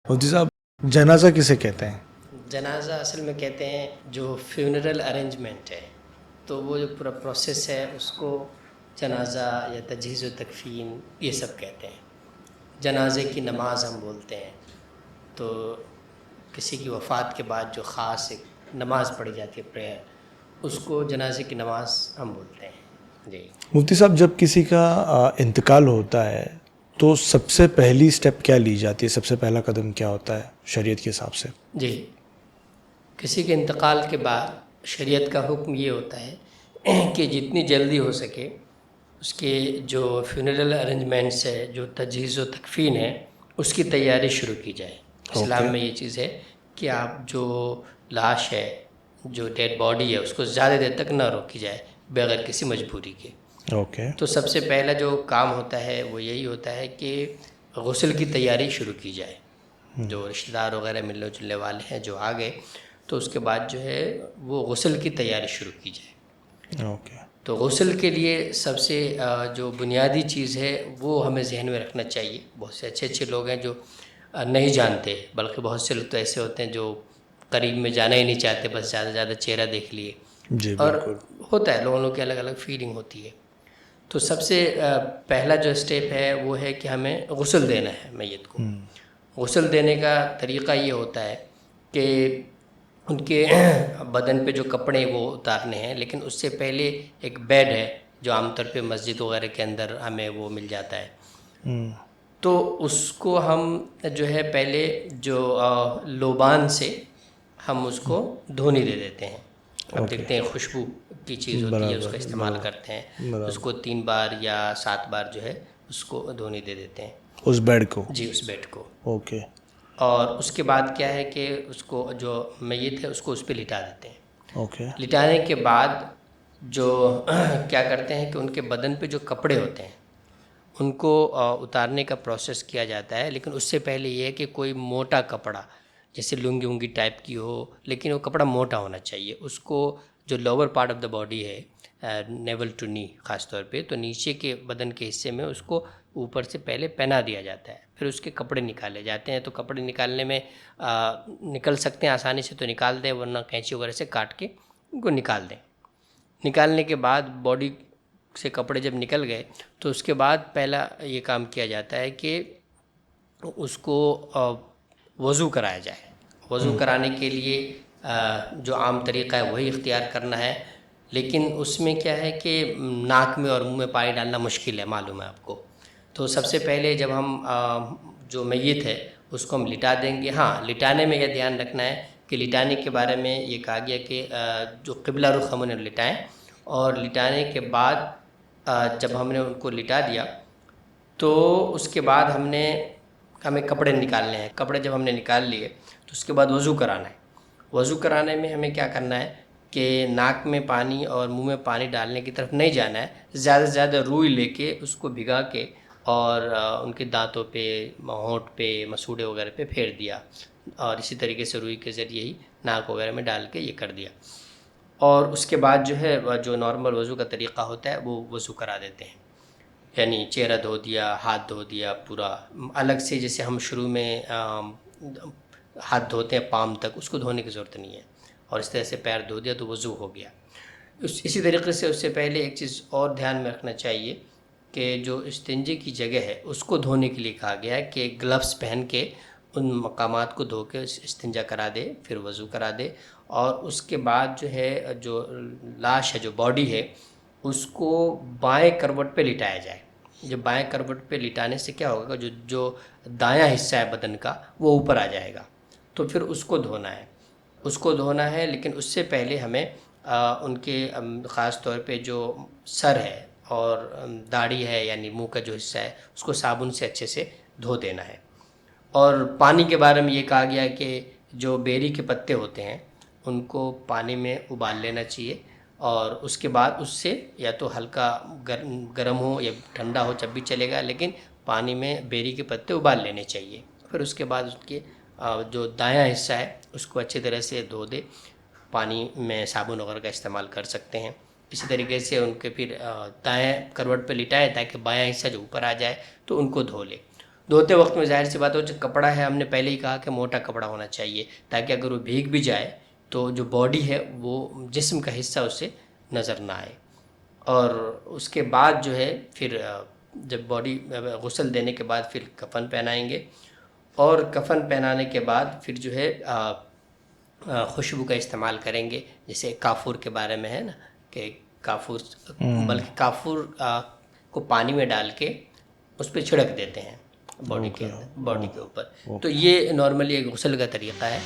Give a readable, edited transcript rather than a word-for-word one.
مفتی صاحب، جنازہ کسے کہتے ہیں؟ جنازہ اصل میں کہتے ہیں جو فیونرل ارینجمنٹ ہے، تو وہ جو پورا پروسیس ہے اس کو جنازہ یا تجہیز و تکفین یہ سب کہتے ہیں۔ جنازے کی نماز ہم بولتے ہیں، تو کسی کی وفات کے بعد جو خاص ایک نماز پڑھی جاتی ہے پریئر، اس کو جنازے کی نماز ہم بولتے ہیں۔ جی مفتی صاحب، جب کسی کا انتقال ہوتا ہے تو سب سے پہلی سٹیپ کیا لی جاتی ہے؟ سب سے پہلا قدم کیا ہوتا ہے شریعت کے حساب سے؟ جی کسی کے انتقال کے بعد شریعت کا حکم یہ ہوتا ہے کہ جتنی جلدی ہو سکے اس کے جو فیونرل ارینجمنٹس ہے، جو تجہیز و تکفین ہے، اس کی تیاری شروع کی جائے۔ اسلام اوکے میں یہ چیز ہے کہ آپ جو لاش ہے، جو ڈیڈ باڈی ہے، اس کو زیادہ دیر تک نہ روکی جائے بغیر کسی مجبوری کے۔ اوکے تو سب سے پہلا جو کام ہوتا ہے وہ یہی ہوتا ہے کہ غسل کی تیاری شروع کی جائے۔ جو رشتہ دار وغیرہ ملنے جلنے والے ہیں جو آ گئے، تو اس کے بعد جو ہے وہ غسل کی تیاری شروع کی جائے۔ اوکے تو غسل کے لیے سب سے جو بنیادی چیز ہے وہ ہمیں ذہن میں رکھنا چاہیے۔ بہت سے اچھے لوگ ہیں جو نہیں جانتے، بلکہ بہت سے لوگ تو ایسے ہوتے ہیں جو قریب میں جانا ہی نہیں چاہتے، بس زیادہ سے زیادہ چہرہ دیکھ لیے۔ جی اور بالکل۔ ہوتا ہے لوگوں کی الگ الگ فیلنگ ہوتی ہے۔ تو سب سے پہلا جو اسٹیپ ہے وہ ہے کہ ہمیں غسل دینا ہے میت کو۔ غسل دینے کا طریقہ یہ ہوتا ہے کہ ان کے بدن پہ جو کپڑے وہ اتارنے ہیں، لیکن اس سے پہلے ایک بیڈ ہے جو عام طور پہ مسجد وغیرہ کے اندر ہمیں وہ مل جاتا ہے، تو اس کو ہم جو ہے پہلے جو لوبان سے ہم اس کو دھونی دے دیتے ہیں۔ اب اوکے، دیکھتے ہیں خوشبو کی چیز ہوتی ہے، اس کا برابر استعمال برابر کرتے ہیں، اس برابر۔ کو 3 بار یا 7 بار جو ہے اس کو دھونی دے دیتے ہیں۔ اس بیڈ کو؟ جی اس بیڈ کو۔ اوکے اور اس کے بعد کیا ہے کہ اس کو جو میت ہے اس کو اس پہ لٹا دیتے ہیں۔ اوکے لٹانے کے بعد جو کیا کرتے ہیں کہ ان کے بدن پہ جو کپڑے ہوتے ہیں ان کو اتارنے کا پروسیس کیا جاتا ہے، لیکن اس سے پہلے یہ ہے کہ کوئی موٹا کپڑا جیسے لنگی ونگی ٹائپ کی ہو، لیکن وہ کپڑا موٹا ہونا چاہیے۔ اس کو جو lower part of the body ہے، نیول ٹو نی خاص طور پہ، تو نیچے کے بدن کے حصے میں اس کو اوپر سے پہلے پہنا دیا جاتا ہے، پھر اس کے کپڑے نکالے جاتے ہیں۔ تو کپڑے نکالنے میں نکل سکتے ہیں آسانی سے تو نکال دیں، ورنہ کینچی وغیرہ سے کاٹ کے ان کو نکال دیں۔ نکالنے کے بعد باڈی سے کپڑے جب نکل گئے تو اس کے بعد پہلا یہ کام کیا جاتا ہے کہ اس کو وضو کرایا جائے۔ وضو کرانے کے لیے جو عام طریقہ ہے وہی اختیار کرنا ہے، لیکن اس میں کیا ہے کہ ناک میں اور منہ میں پانی ڈالنا مشکل ہے، معلوم ہے آپ کو۔ تو سب سے پہلے جب ہم جو میت ہے اس کو ہم لٹا دیں گے۔ ہاں، لٹانے میں یہ دھیان رکھنا ہے کہ لٹانے کے بارے میں یہ کہا گیا کہ جو قبلہ رخ ہم انہیں لٹائیں، اور لٹانے کے بعد جب ہم نے ان کو لٹا دیا تو اس کے بعد ہمیں کپڑے نکالنے ہیں۔ کپڑے جب ہم نے نکال لیے تو اس کے بعد وضو کرانا ہے۔ وضو کرانے میں ہمیں کیا کرنا ہے کہ ناک میں پانی اور منہ میں پانی ڈالنے کی طرف نہیں جانا ہے، زیادہ سے زیادہ روئی لے کے اس کو بھگا کے اور ان کے دانتوں پہ، ہونٹ پہ، مسوڑے وغیرہ پہ پھیر دیا، اور اسی طریقے سے روئی کے ذریعے ہی ناک وغیرہ میں ڈال کے یہ کر دیا۔ اور اس کے بعد جو ہے جو نارمل وضو کا طریقہ ہوتا ہے وہ وضو کرا دیتے ہیں، یعنی چہرہ دھو دیا، ہاتھ دھو دیا پورا الگ سے، جیسے ہم شروع میں ہاتھ دھوتے ہیں پام تک، اس کو دھونے کی ضرورت نہیں ہے، اور اس طرح سے پیر دھو دیا تو وضو ہو گیا۔ اسی طریقے سے اس سے پہلے ایک چیز اور دھیان میں رکھنا چاہیے کہ جو استنجے کی جگہ ہے اس کو دھونے کے لیے کہا گیا ہے کہ گلفز پہن کے ان مقامات کو دھو کے استنجا کرا دے، پھر وضو کرا دے، اور اس کے بعد جو ہے جو لاش ہے، جو باڈی ہے، اس کو بائیں کروٹ پہ لٹایا جائے۔ جو بائیں کروٹ پہ لٹانے سے کیا ہوگا، جو دایاں حصہ ہے بدن کا وہ اوپر آ جائے گا، تو پھر اس کو دھونا ہے۔ اس کو دھونا ہے، لیکن اس سے پہلے ہمیں ان کے خاص طور پہ جو سر ہے اور داڑھی ہے، یعنی منہ کا جو حصہ ہے، اس کو صابن سے اچھے سے دھو دینا ہے۔ اور پانی کے بارے میں یہ کہا گیا ہے کہ جو بیری کے پتے ہوتے ہیں ان کو پانی میں ابال لینا چاہیے، اور اس کے بعد اس سے یا تو ہلکا گرم ہو یا ٹھنڈا ہو جب بھی چلے گا، لیکن پانی میں بیری کے پتے ابال لینے چاہیے۔ پھر اس کے بعد اس کے جو دایاں حصہ ہے اس کو اچھی طرح سے دھو دے، پانی میں صابن وغیرہ کا استعمال کر سکتے ہیں۔ اسی طریقے سے ان کے پھر دائیں کروٹ پہ لٹائے تاکہ بایاں حصہ جو اوپر آ جائے تو ان کو دھو لے۔ دھوتے وقت میں ظاہر سی بات ہو، جو کپڑا ہے ہم نے پہلے ہی کہا کہ موٹا کپڑا ہونا چاہیے، تاکہ اگر وہ بھیگ بھی جائے تو جو باڈی ہے وہ جسم کا حصہ اسے نظر نہ آئے. اور اس کے بعد جو ہے پھر جب باڈی غسل دینے کے بعد پھر کفن پہنائیں گے، اور کفن پہنانے کے بعد پھر جو ہے خوشبو کا استعمال کریں گے، جیسے کافور کے بارے میں ہے نا کہ کافور، بلکہ کافور کو پانی میں ڈال کے اس پہ چھڑک دیتے ہیں باڈی کے اوپر. تو یہ نارملی ایک غسل کا طریقہ ہے.